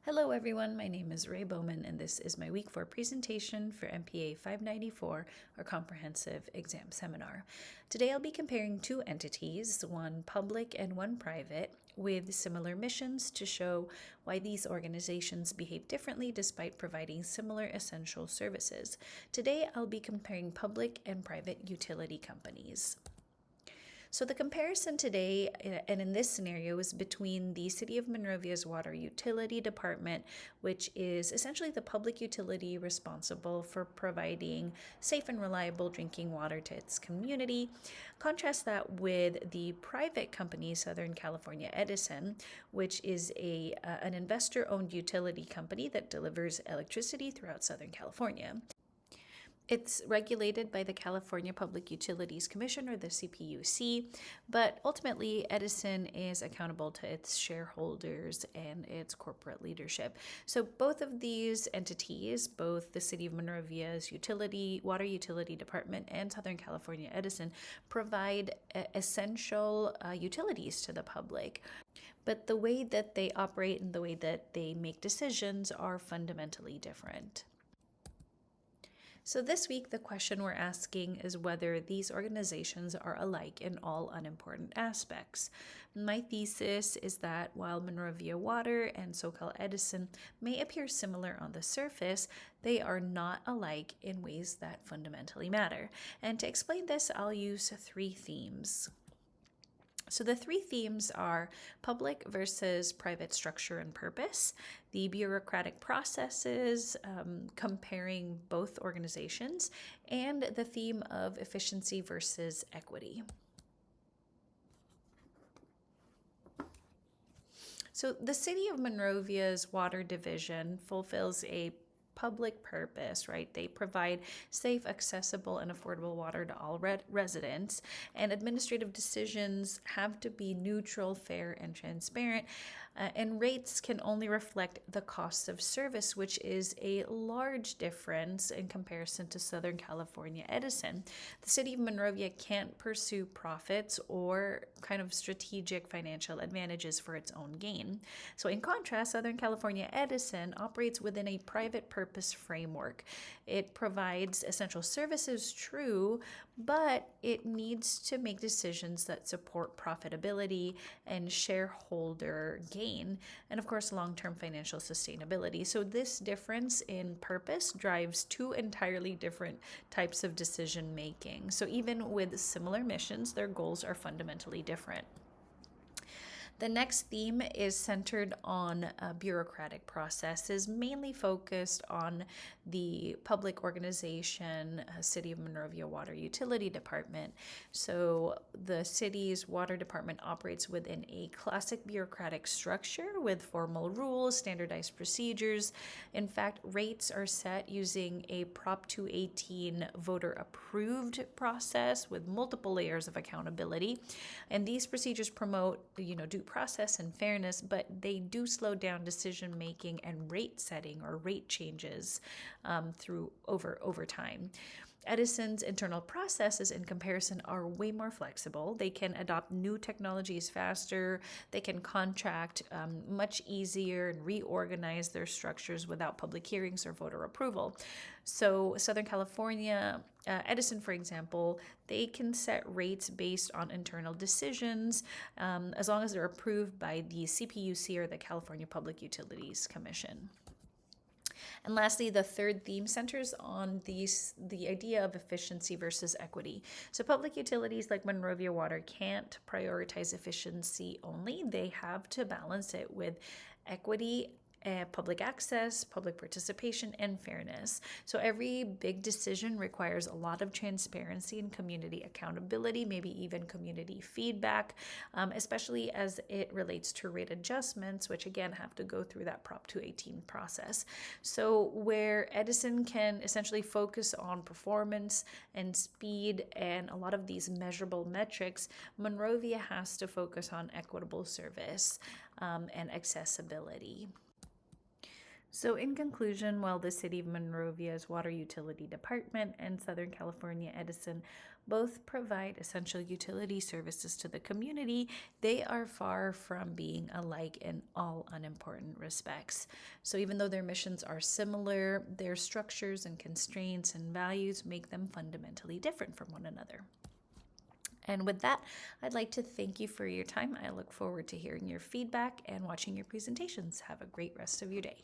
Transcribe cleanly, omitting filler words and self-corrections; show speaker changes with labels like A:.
A: Hello everyone, my name is Ray Bowman and this is my week 4 presentation for MPA 594 or Comprehensive Exam Seminar. Today I'll be comparing two entities, one public and one private, with similar missions to show why these organizations behave differently despite providing similar essential services. Today I'll be comparing public and private utility companies. So the comparison today, and in this scenario, is between the City of Monrovia's Water Utility Department, which is essentially the public utility responsible for providing safe and reliable drinking water to its community. Contrast that with the private company, Southern California Edison, which is an investor-owned utility company that delivers electricity throughout Southern California. It's regulated by the California Public Utilities Commission, or the CPUC, but ultimately Edison is accountable to its shareholders and its corporate leadership. So both of these entities, both the City of Monrovia's Water Utility Department and Southern California Edison, provide essential utilities to the public. But the way that they operate and the way that they make decisions are fundamentally different. So this week, the question we're asking is whether these organizations are alike in all unimportant aspects. My thesis is that while Monrovia Water and SoCal Edison may appear similar on the surface, they are not alike in ways that fundamentally matter. And to explain this, I'll use three themes. So the three themes are public versus private structure and purpose, the bureaucratic processes comparing both organizations, and the theme of efficiency versus equity. So the City of Monrovia's water division fulfills a public purpose, right? They provide safe, accessible, and affordable water to all residents, and administrative decisions have to be neutral, fair, and transparent. And rates can only reflect the cost of service, which is a large difference in comparison to Southern California Edison. The City of Monrovia can't pursue profits or kind of strategic financial advantages for its own gain. So in contrast, Southern California Edison operates within a private purpose framework. It provides essential services, true, but it needs to make decisions that support profitability and shareholder gain, and of course, long-term financial sustainability. So this difference in purpose drives two entirely different types of decision making. So even with similar missions, their goals are fundamentally different. The next theme is centered on bureaucratic processes, mainly focused on the public organization, City of Monrovia Water Utility Department. So the city's water department operates within a classic bureaucratic structure with formal rules, standardized procedures. In fact, rates are set using a Prop 218 voter-approved process with multiple layers of accountability. And these procedures promote, due process and fairness, but they do slow down decision making and rate setting or rate changes over time. Edison's internal processes in comparison are way more flexible. They can adopt new technologies faster. They can contract much easier and reorganize their structures without public hearings or voter approval. So Southern California, Edison, for example, they can set rates based on internal decisions as long as they're approved by the CPUC or the California Public Utilities Commission. And lastly, the third theme centers on the idea of efficiency versus equity. So public utilities like Monrovia Water can't prioritize efficiency only. They have to balance it with equity, public access, public participation, and fairness. So every big decision requires a lot of transparency and community accountability, maybe even community feedback, especially as it relates to rate adjustments, which again have to go through that Prop 218 process. So where Edison can essentially focus on performance and speed and a lot of these measurable metrics, Monrovia has to focus on equitable service and accessibility. So, in conclusion, while the City of Monrovia's Water Utility Department and Southern California Edison both provide essential utility services to the community, they are far from being alike in all unimportant respects. So, even though their missions are similar, their structures and constraints and values make them fundamentally different from one another. And with that, I'd like to thank you for your time. I look forward to hearing your feedback and watching your presentations. Have a great rest of your day.